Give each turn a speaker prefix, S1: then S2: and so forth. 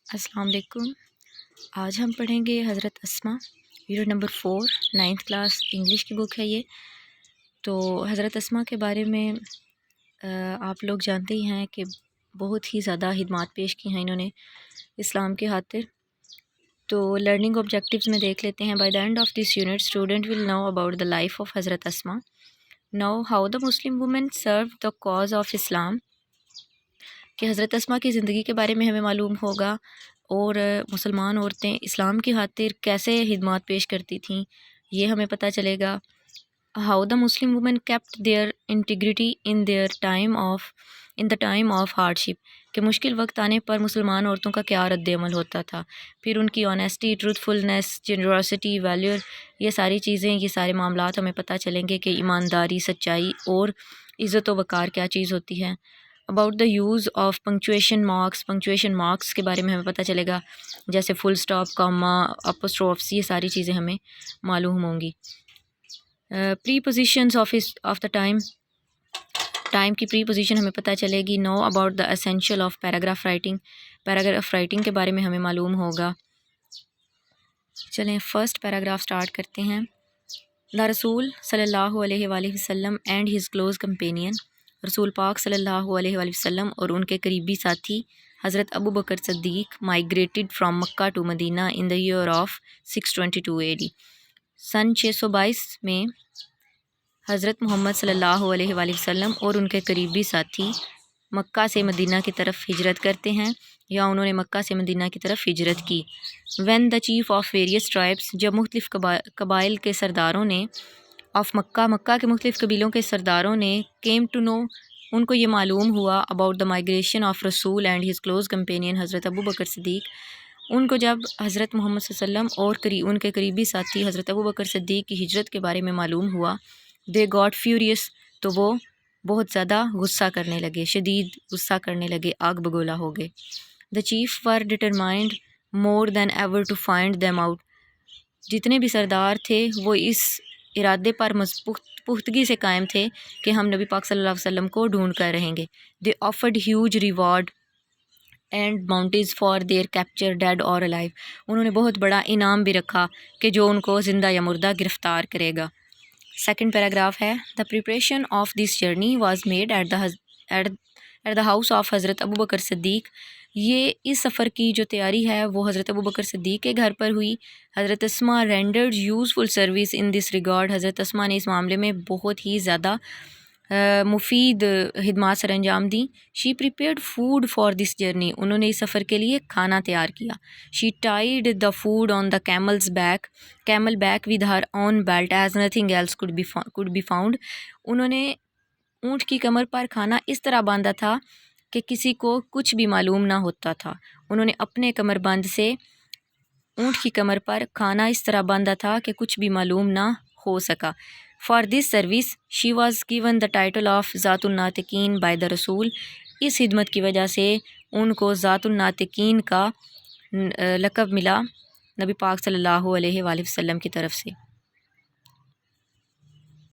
S1: السلام علیکم۔ آج ہم پڑھیں گے حضرت Asma, unit number 4، 9th class English کی بک ہے یہ۔ تو حضرت اسماء کے بارے میں آپ لوگ جانتے ہی ہیں کہ بہت ہی زیادہ خدمات پیش کی ہیں انہوں نے اسلام کی خاطر۔ تو لرننگ آبجیکٹیوز میں دیکھ لیتے ہیں۔ By the end of this unit student will know about the life of حضرت Asma, know how the Muslim woman serve the cause of Islam, کہ حضرت اسماء کی زندگی کے بارے میں ہمیں معلوم ہوگا اور مسلمان عورتیں اسلام کی خاطر کیسے خدمات پیش کرتی تھیں یہ ہمیں پتہ چلے گا۔ How the Muslim woman kept their integrity in the time of hardship, کہ مشکل وقت آنے پر مسلمان عورتوں کا کیا رد عمل ہوتا تھا۔ پھر ان کی آنیسٹی، ٹروتھ فلنس، جنراسٹی، ویلیور، یہ ساری چیزیں، یہ سارے معاملات ہمیں پتہ چلیں گے کہ ایمانداری، سچائی اور عزت و وقار کیا چیز ہوتی ہے۔ About the use of punctuation marks کے بارے میں ہمیں پتہ چلے گا، جیسے فل سٹاپ، کاما، اپوسٹروفس، یہ ساری چیزیں ہمیں معلوم ہوں گی۔ Prepositions of the time کی پری پوزیشن ہمیں پتہ چلے گی۔ Know about the essential of paragraph writing کے بارے میں ہمیں معلوم ہوگا۔ چلیں فرسٹ پیراگراف سٹارٹ کرتے ہیں۔ دا رسول صلی اللہ علیہ وآلہ وسلم اینڈ ہز کلوز کمپینین، رسول پاک صلی اللہ علیہ وآلہ وسلم اور ان کے قریبی ساتھی حضرت Abu Bakr Siddiq migrated from Mecca to Medina in the year of 622 AD، سن 622 میں حضرت محمد صلی اللہ علیہ وآلہ وسلم اور ان کے قریبی ساتھی مکہ سے مدینہ کی طرف ہجرت کرتے ہیں، یا انہوں نے مکہ سے مدینہ کی طرف ہجرت کی۔ When the chief of various tribes, جب مختلف قبائل کے سرداروں نے، آف مکہ کے مختلف قبیلوں کے سرداروں نے، کیم ٹو نو، ان کو یہ معلوم ہوا، اباؤٹ دا مائیگریشن آف رسول اینڈ ہز کلوز کمپینین حضرت ابو بکر صدیق، ان کو جب حضرت محمد صلی اللہ علیہ وسلم اور ان کے قریبی ساتھی حضرت ابو بکر صدیق کی ہجرت کے بارے میں معلوم ہوا، دے گاٹ فیوریس، تو وہ بہت زیادہ غصہ کرنے لگے، شدید غصہ کرنے لگے، آگ بگولا ہو گئے۔ The chief were determined more than ever to find them out, جتنے بھی سردار تھے وہ اس ارادے پر پختگی سے قائم تھے کہ ہم نبی پاک صلی اللہ علیہ وسلم کو ڈھونڈ کر رہیں گے۔ They offered huge reward and bounties for their capture dead or alive, انہوں نے بہت بڑا انعام بھی رکھا کہ جو ان کو زندہ یا مردہ گرفتار کرے گا۔ سیکنڈ پیراگراف ہے۔ The preparation of this journey was made at the house of حضرت ابو بکر صدیق، یہ اس سفر کی جو تیاری ہے وہ حضرت ابو بکر صدیق کے گھر پر ہوئی۔ حضرت Asma rendered useful service in this regard, حضرت اسماء نے اس معاملے میں بہت ہی زیادہ مفید خدمات سر انجام دیں۔ She prepared food for this journey, انہوں نے اس سفر کے لیے کھانا تیار کیا۔ She tied the food on the camel back with her own belt as nothing else could be found، انہوں نے اونٹ کی کمر پر کھانا اس طرح باندھا تھا کہ کسی کو کچھ بھی معلوم نہ ہوتا تھا، انہوں نے اپنے کمر بند سے اونٹ کی کمر پر کھانا اس طرح باندھا تھا کہ کچھ بھی معلوم نہ ہو سکا۔ For this service she was given the title of ذات الناطقین بائی دا رسول، اس خدمت کی وجہ سے ان کو ذات الناطقین کا لقب ملا نبی پاک صلی اللہ علیہ وآلہ وسلم کی طرف سے۔